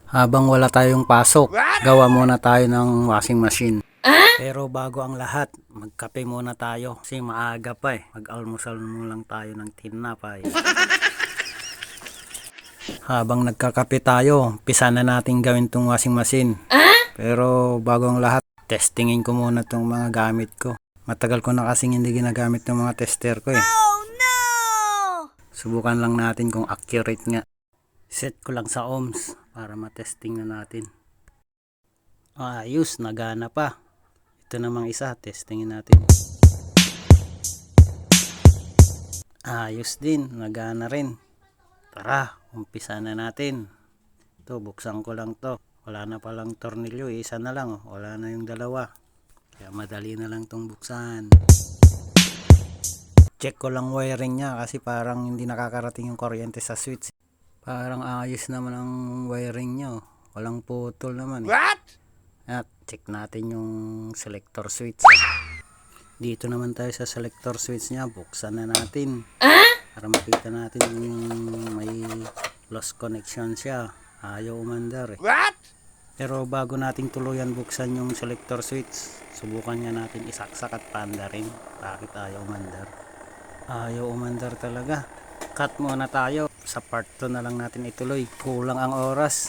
Habang wala tayong pasok, gawa muna tayo ng washing machine. Pero bago ang lahat, magkape muna tayo kasi maaga pa eh. Mag-almusal mo lang tayo ng tinapay. Habang nagkakape tayo, pisa na natin gawin tong washing machine. Pero bago ang lahat, testingin ko muna tong mga gamit ko. Matagal ko na kasing hindi ginagamit ng mga tester ko eh. Oh no! Subukan lang natin kung accurate nga. Set ko lang sa ohms para matesting na natin. Ayos, nagana pa. Ito namang isa, testingin natin. Ayos din, nagana rin. Tara, umpisa na natin. Ito, buksan ko lang to. Wala na palang tornilyo, isa na lang. Wala na yung dalawa. Kaya madali na lang tong buksan. Check ko lang wiring niya kasi parang hindi nakakarating yung kuryente sa switch. Parang ayos naman ang wiring niya. Walang putol naman eh. What? At check natin yung selector switch. Dito naman tayo sa selector switch niya. Buksan na natin. Para makita natin yung may lost connection siya. Ayaw umandar eh. What? Pero bago natin tuluyan buksan yung selector switch, subukan nga natin isaksak at panda rin. Bakit ayaw umandar? Ayaw umandar talaga. Cut muna tayo. Sa part 2 na lang natin ituloy. Kulang ang oras.